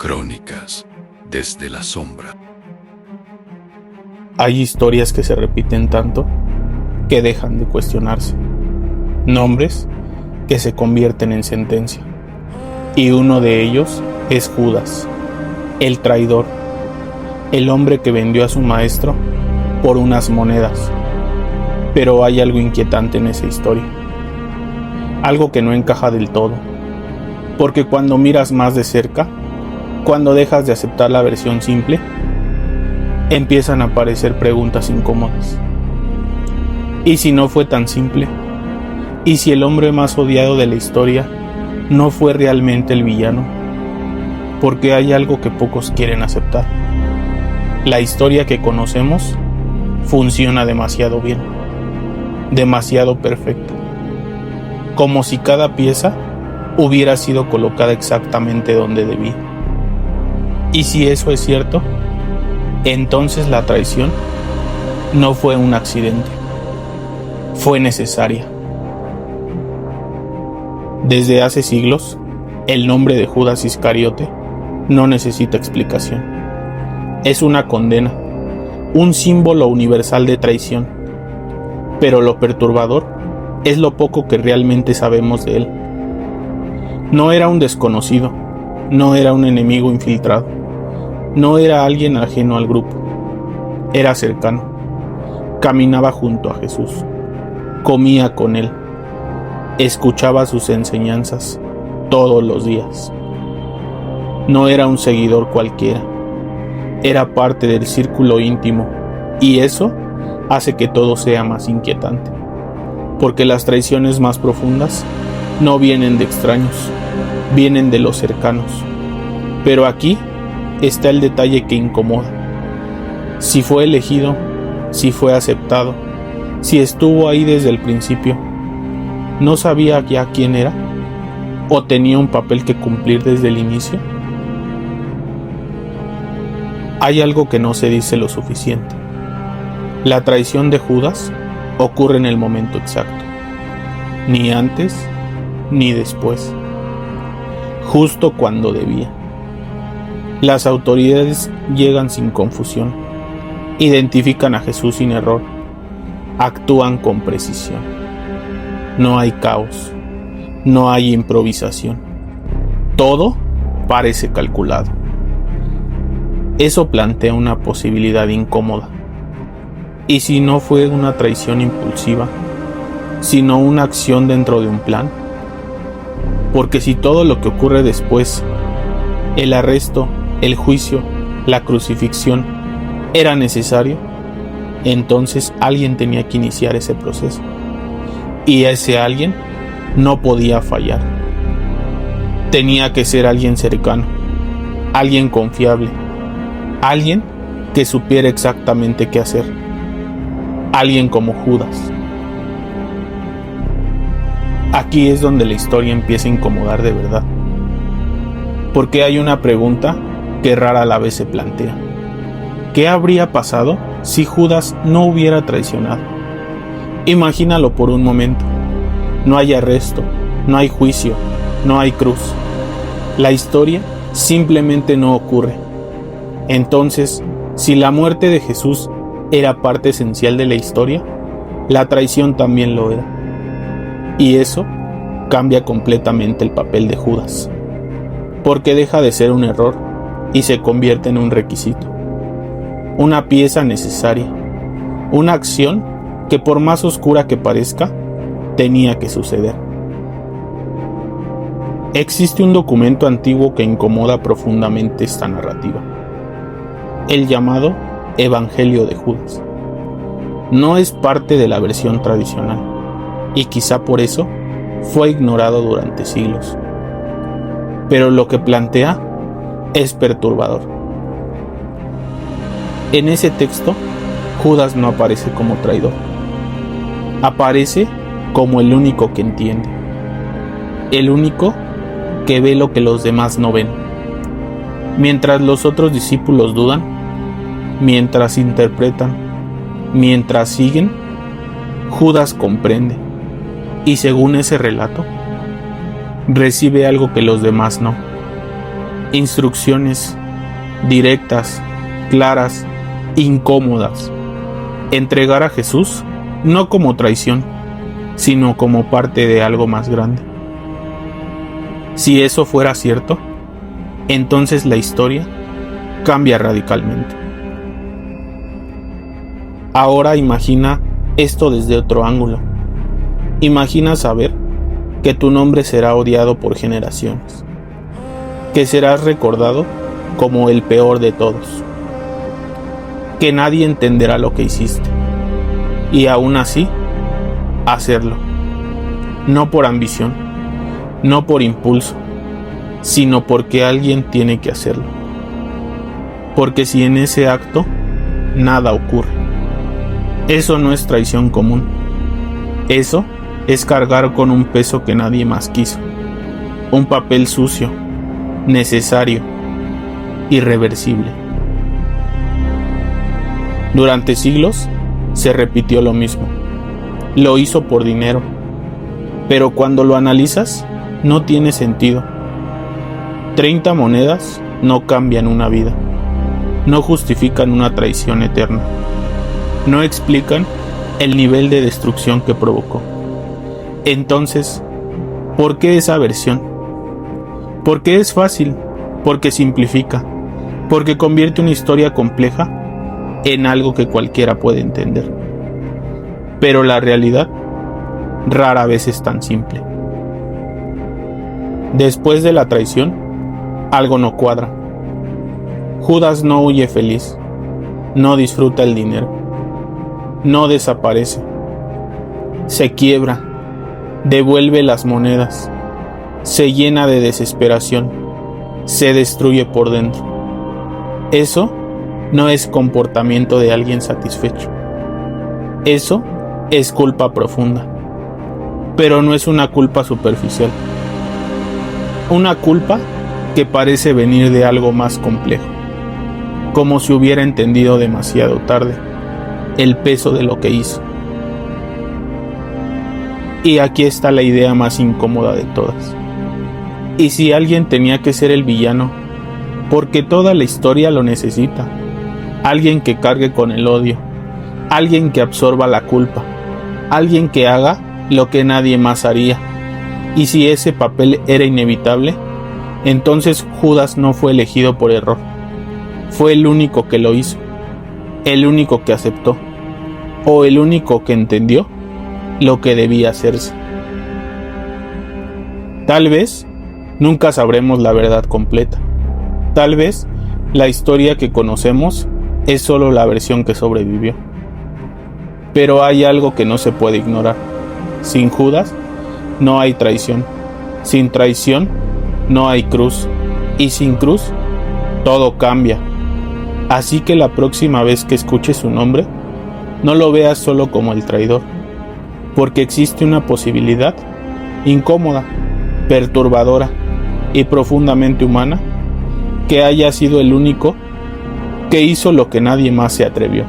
Crónicas desde la sombra. Hay historias que se repiten tanto que dejan de cuestionarse. Nombres que se convierten en sentencia. Y uno de ellos es Judas, el traidor, el hombre que vendió a su maestro por unas monedas. Pero hay algo inquietante en esa historia. Algo que no encaja del todo. Porque cuando miras más de cerca, cuando dejas de aceptar la versión simple, empiezan a aparecer preguntas incómodas. ¿Y si no fue tan simple? ¿Y si el hombre más odiado de la historia no fue realmente el villano? Porque hay algo que pocos quieren aceptar. La historia que conocemos funciona demasiado bien, demasiado perfecta, como si cada pieza hubiera sido colocada exactamente donde debía. Y si eso es cierto, entonces la traición no fue un accidente, fue necesaria. Desde hace siglos, el nombre de Judas Iscariote no necesita explicación. Es una condena, un símbolo universal de traición. Pero lo perturbador es lo poco que realmente sabemos de él. No era un desconocido, no era un enemigo infiltrado, no era alguien ajeno al grupo. Era cercano. Caminaba junto a Jesús, comía con él, escuchaba sus enseñanzas todos los días. No era un seguidor cualquiera, era parte del círculo íntimo, y eso hace que todo sea más inquietante, porque las traiciones más profundas no vienen de extraños, vienen de los cercanos. Pero aquí está el detalle que incomoda. Si fue elegido, si fue aceptado, si estuvo ahí desde el principio, ¿no sabía ya quién era? ¿O tenía un papel que cumplir desde el inicio? Hay algo que no se dice lo suficiente. La traición de Judas ocurre en el momento exacto, ni antes ni después, justo cuando debía. Las autoridades llegan sin confusión, identifican a Jesús sin error, actúan con precisión. No hay caos, no hay improvisación. Todo parece calculado. Eso plantea una posibilidad incómoda. ¿Y si no fue una traición impulsiva, sino una acción dentro de un plan? Porque si todo lo que ocurre después, el arresto, el juicio, la crucifixión, era necesario, entonces alguien tenía que iniciar ese proceso. Y ese alguien no podía fallar. Tenía que ser alguien cercano, alguien confiable, alguien que supiera exactamente qué hacer. Alguien como Judas. Aquí es donde la historia empieza a incomodar de verdad. Porque hay una pregunta que rara a la vez se plantea. ¿Qué habría pasado si Judas no hubiera traicionado? Imagínalo por un momento. No hay arresto, no hay juicio, no hay cruz. La historia simplemente no ocurre. Entonces, si la muerte de Jesús era parte esencial de la historia, la traición también lo era. Y eso cambia completamente el papel de Judas, porque deja de ser un error y se convierte en un requisito, una pieza necesaria, una acción que por más oscura que parezca, tenía que suceder. Existe un documento antiguo que incomoda profundamente esta narrativa, el llamado Evangelio de Judas. No es parte de la versión tradicional, y quizá por eso fue ignorado durante siglos. Pero lo que plantea es perturbador. En ese texto, Judas no aparece como traidor. Aparece como el único que entiende, el único que ve lo que los demás no ven. Mientras los otros discípulos dudan, mientras interpretan, mientras siguen, Judas comprende, y según ese relato, recibe algo que los demás no. Instrucciones directas, claras, incómodas. Entregar a Jesús no como traición, sino como parte de algo más grande. Si eso fuera cierto, entonces la historia cambia radicalmente. Ahora imagina esto desde otro ángulo. Imagina saber que tu nombre será odiado por generaciones, que serás recordado como el peor de todos, que nadie entenderá lo que hiciste, y aún así, hacerlo, no por ambición, no por impulso, sino porque alguien tiene que hacerlo. Porque si en ese acto nada ocurre, eso no es traición común, eso es cargar con un peso que nadie más quiso, un papel sucio, necesario, irreversible. Durante siglos se repitió lo mismo. Lo hizo por dinero, pero cuando lo analizas, no tiene sentido. 30 monedas no cambian una vida, no justifican una traición eterna, no explican el nivel de destrucción que provocó. Entonces, ¿por qué esa versión? Porque es fácil, porque simplifica, porque convierte una historia compleja en algo que cualquiera puede entender. Pero la realidad rara vez es tan simple. Después de la traición, algo no cuadra. Judas no huye feliz, no disfruta el dinero, no desaparece, se quiebra, devuelve las monedas, se llena de desesperación, se destruye por dentro. Eso no es comportamiento de alguien satisfecho. Eso es culpa profunda, pero no es una culpa superficial. Una culpa que parece venir de algo más complejo, como si hubiera entendido demasiado tarde el peso de lo que hizo. Y aquí está la idea más incómoda de todas. ¿Y si alguien tenía que ser el villano? Porque toda la historia lo necesita. Alguien que cargue con el odio, alguien que absorba la culpa, alguien que haga lo que nadie más haría. Y si ese papel era inevitable, entonces Judas no fue elegido por error. Fue el único que lo hizo, el único que aceptó, o el único que entendió lo que debía hacerse. Tal vez nunca sabremos la verdad completa. Tal vez la historia que conocemos es solo la versión que sobrevivió. Pero hay algo que no se puede ignorar. Sin Judas no hay traición. Sin traición no hay cruz. Y sin cruz todo cambia. Así que la próxima vez que escuches su nombre, no lo veas solo como el traidor, porque existe una posibilidad incómoda, perturbadora y profundamente humana, que haya sido el único que hizo lo que nadie más se atrevió.